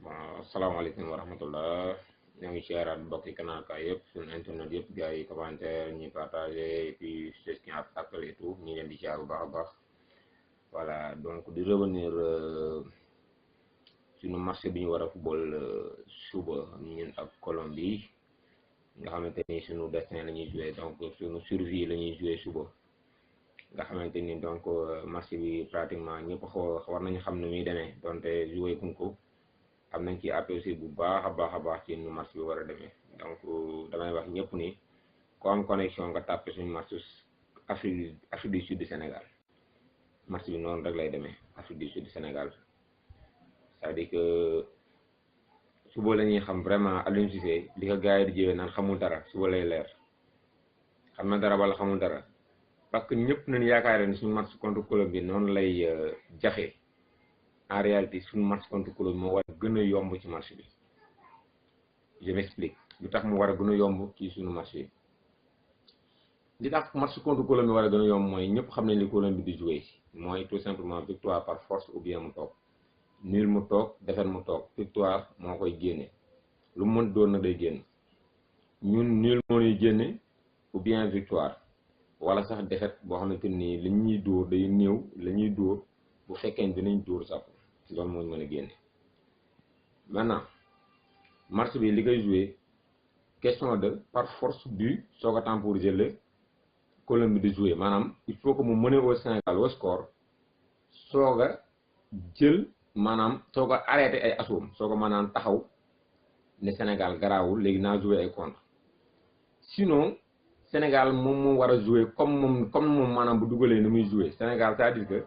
Assalamualaikum warahmatullah. Ñoo ngi siyaaraat mbokki canal ka yëpp suñu internet yëpp gars yi commentaire ñi partager et puis c'est ce qui appelle et tout ñi leen di siyaar bu baax a baax. Voilà, donc di revenir suñu marché bi ñu war a football suba ñun ak Colombie nga xamante ni suñu destin la ñuy jouer, donc suñu survie la ñuy jouer suba nga xamante ni donc marché bi pratiquement ñëpp war nañu xam ne muy demee donte jouer kuñ ko am nañ ci apprécié bu baax a baax ci nu match bi war a demee. Donc damay wax ñëpp ni ko am connexion nga tàppe suñu match Afrique du Sud du Sénégal, match bi noonu rek lay demee. Afrique du Sud du Sénégal, c'est-à-dire que suba la ñuy xam vraiment Aliou Cissé li ko gars yi di jëwee naan xamul dara, suba lay leer xam na dara wala xamul dara, parce que ñëpp nañu yaakaar ne suñu match contre Colombie noonu lay jafe. En réalité suñu match contre Colombie moo war a gën a yomb ci match bi. Je m'explique lu tax mu war a gën a yomb ci suñu match bi. Li tax match contre Colombie war a gën a yomb mooy ñëpp xam nañ li Colombie di jouer mooy tout simplement victoire par force ou bien mu toog, nul mu toog, défaite mu toog, victoire moo koy génne. lu mu mën doon na day génn. ñun nul moo ñuy génne ou bien victoire wala sax défaite boo xamante ni li ñuy dóor day néew la ñuy dóor bu fekkee ne dinañ dóor sax loolu moo ñu mën a génne. Maintenant match bi li koy joué question de par force du soog a temporiser le Colombie di jouer maanaam il faut que mu mener au Sénégal au score soog a jël maanaam soog a arrêté ay assoom soog a maanaam taxaw ne Sénégal garaawul léegi naa joué ay contre. Sinon Sénégal moom moo war a jouer comme moom maanaam bu dugalee ni muy jouer Sénégal, c'est-à-dire que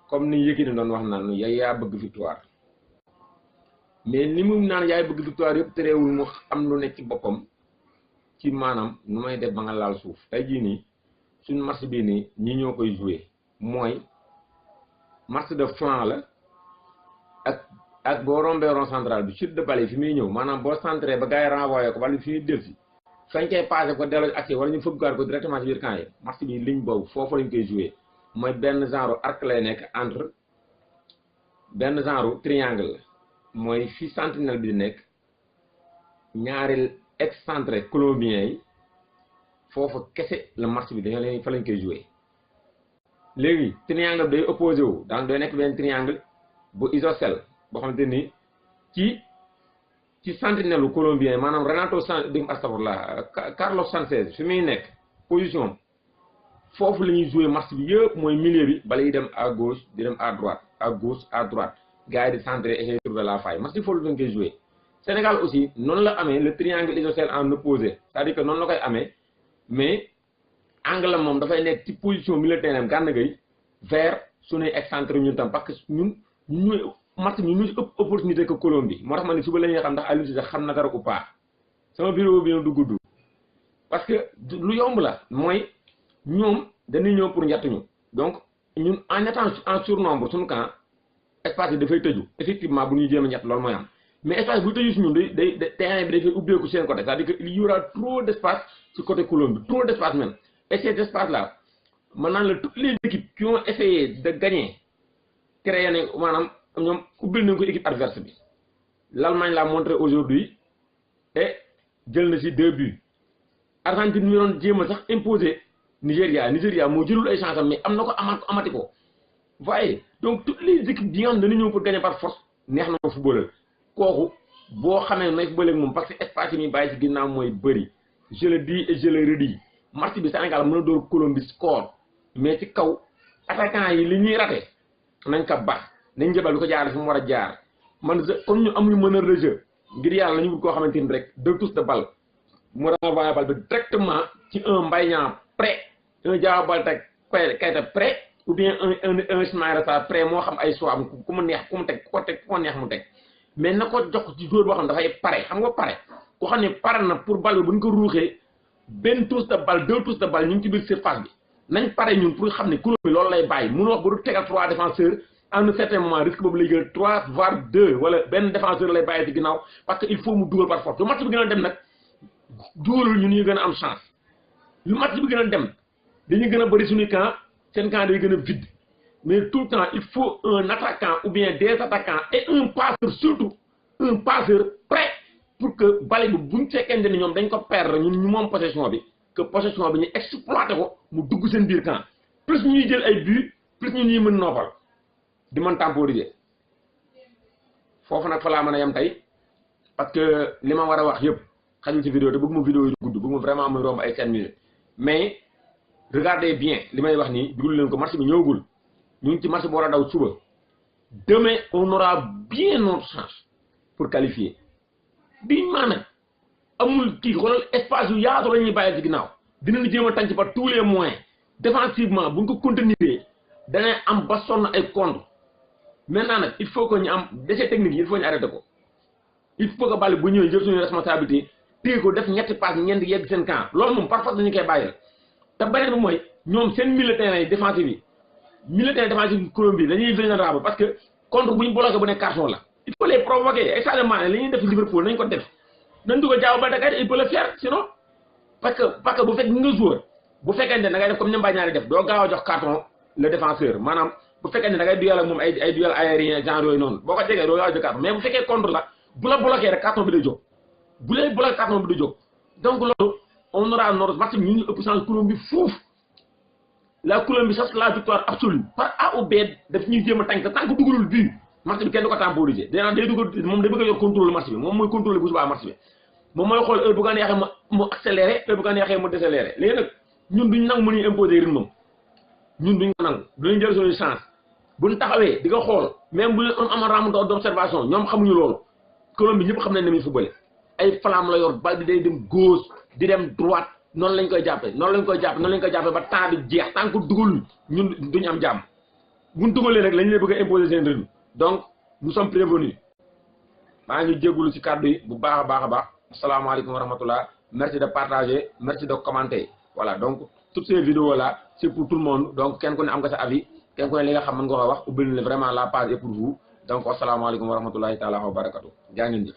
comme ni Yékini doon wax naan yaa bëgg victoire, mais li mu naan yaay bëgg victoire yëpp terewul mu am lu nekk ci boppam ci maanaam nu may def ba nga laal suuf. Tey jii nii suñu match bii nii ñi ñoo koy jouer mooy match de flanc la ak boo rombee rond central bi chute de balle fi muy ñëw maanaam boo centré ba gars yi renvoyé ko bal bi fi muy delsi fañ koy passé ko delloo accès wala ñu fëggaat ko directement ci biir camp yi. match bi ligne boobu foofu lañ koy jouer mooy benn genre arc lay nekk entre benn genre triangle la mooy fi sentinelle bi di nekk ñaari excentré colombien yi foofu kese la match bi dañoo leen fa lañ koy jouer. léegi triangle bi day opposé wu donc day nekk benn triangle bu isocèle boo xamante ni ci sentinelle lu colombien yi maanaam Renato Carlos Sanchez fi muy nekk position foofu la ñuy jouer match bi yëpp mooy milieu bi bala yi dem à gauche di dem à droite à gauche à droite gars yi di centrer et essayer de trouver la faille. match bi foofu lañ koy jouer. Sénégal aussi noonu la amee le triangle isocèle en opposé, c'est-à-dire que noonu la koy amee mais angle moom dafay nekk ci position milieu terrain Gana Gueye vers suñuy excentré ñun tam, parce que ñun ñuy match bi ñu ëpp opportunité que Colombie. moo tax ma ne suba la ñuy xam ndax Aliou Cissé xam na dara ou pas. sama vidéo bi du gudd parce que lu yomb la mooy ñoom dañuy ñëw pour njattuñu, donc ñun en étant en surnombre suñu camp espace bi dafay tëju effectivement bu ñuy jéem a ñett loolu mooy am, mais espace bu tëju si ñun day terrain bi dafay ubbeeku seen côté, c'est-à-dire que il y aura trop d'espace ci côté Colombie, trop d'espace même. Et cet espace là maintenant toutes les équipes qui ont essayé de gagner créé nañ maanaam ñoom ubbil nañ ko équipe adverse bi. L'Allemagne l'a montré aujourd'hui et jël na ci 2 buts. Argentine mi doon jéem a sax imposer Nigéria moo jëlul ay chance am mais am na ko amati ko. Voyez, donc toutes les équipes yi nga xam ne dañu ñëw pour gagner par force neex na ko footballeur kooku boo xamee nooy footballeur ak moom parce que espace yi muy bàyyi ci ginnaaw mooy bëri. Je le dis et je le redis, match bi Sénégal mën a door Colombie score mais ci kaw attaquant yi li ñuy raté nañ ko baax nañ jëbal lu ko jaar fi mu war a jaar. man comme ñu amuñu meneur de jeu ngir yàlla ñu wut koo xamante ni rek deux touches de balle mu renvoyé balle bi directement ci un Mbaye Niang prêt, un Diao Baldé Keita prêt ou bien un Ismaïla Sarr prêt, moo xam ay choix am ku mu neex ku mu teg ku ko neex mu teg mais na ko jox ci joueur boo xam dafay pare. xam nga pare koo xam ne pare na pour balle bi bu ñu ko ruuxee benn touche de balle 2 touches de balle ñu ngi ci biir surface bi nañ pare ñun pour xam ne Colombie loolu lay bàyyi. mënu wax bu du tegal 3 défenseurs à un certain moment risque boobu lay jël 3 voire 2 wala benn défenseur lay bàyyi ci ginnaaw parce que il faut mu dugal par force. lu match bi gën a dem nag dugalul ñun ñu gën a am chance, lu match bi gën a dem dañuy gën a bëri suñuy camp seen camp day gën a vide, mais tout le temps il faut un attaquant ou bien des attaquants et un passeur surtout un passeur prêt pour que bale bi buñ fekkente ni ñoom dañ ko perdre ñun ñu moom possession bi que possession bi ñu exploité ko mu dugg seen biir camp plus ñuy jël ay but plus ñu ñuy mën noppal di mën temporiser foofu nag fa laa mën a yem tey parce que li ma war a wax yëpp xajul ci vidéo te bëgg ma vidéo yi gudd bëgg ma vraiment muy romb ay 5 minutes mais regardez bien li may wax nii dugul leen ko match bi ñëwagul ñu ngi ci match bu war a daw suba demain on aura bien notre chance pour qualifier biñ maanaam amul kii xoolal espace yu yaatu la ñuy bàyyi ci ginnaaw dinañu jéem a tànc par tous les moyens défensivement buñ ko continuer danañ am ba sonn ay contre maintenant nag il faut que ñu am déchets techniques yi il faut ñu arrêté ko il faut que ball bu ñëwee jël suñu responsabilité téye ko def ñetti passe ñeent yegg seen camp loolu moom parfois dañu koy bàyyil te beneen bi mooy ñoom seen milieu terrain yi défensif yi milieu terrain défensif Colombie dañuy vulnérable parce que contre bu ñu bloqué bu ne carton la il faut les provoquer ay Sadio Mané li ñuy def Liverpool nañ ko def nañ dugal Diao Baldé il peut le faire sinon parce que bu fekk nga joueur bu fekkente ne da ngay def comme ñoom ñaari def doo gaaw a jox carton le défenseur maanaam bu fekkente ne da ngay duel ak moom ay duel aérien genre yooyu noonu boo ko jegee doo gaaw a jox carton mais bu fekkee contre la bu la bloqué rek carton bi day jóg bu lay bloqué carton bi day jóg donc loolu on aura notre match ñu ngi ëpp chance Colombie fuuf la Colombie cherche la victoire absolue par A ou B daf ñuy jéem a tànk tant que dugalul but match bi kenn du ko temporiser day dugal moom day bëgg a yor contrôle match bi moom mooy contrôler bu subaa match bi moom mooy xool heure bu ko neexee mu accéléré heure bu ko neexee mu décéléré léegi nag ñun duñ nangu mënuy imposer rythme ñun duñ ko nangu duñu jël suñu chance buñ taxawee di ko xool même bu ñu am round d'observation ñoom xamuñu loolu Colombie ñëpp xam nañ ne muy footballé ay flamme la yor bal bi day dem gauche di dem droite noonu lañ koy jàppee ba temps bi jeex tant que dugalul ñun duñu am jàmm buñ dugalee rek lañ lay bëgg a imposer seen rythme donc nous sommes prévenus maa ngi jégalu ci kàddu yi bu baax a baax asalaamaaleykum wa rahmatullah merci de partager merci de commenter voilà donc toutes ces vidéos là c'est pour tout le monde donc kenn ku ne am nga sa avis kenn ku ne li nga xam mën nga ko wax ubbil ne vraiment la page est pour vous donc asalaamaaleykum wa rahmatullahi taala wa barakatu jaa ngeen jëf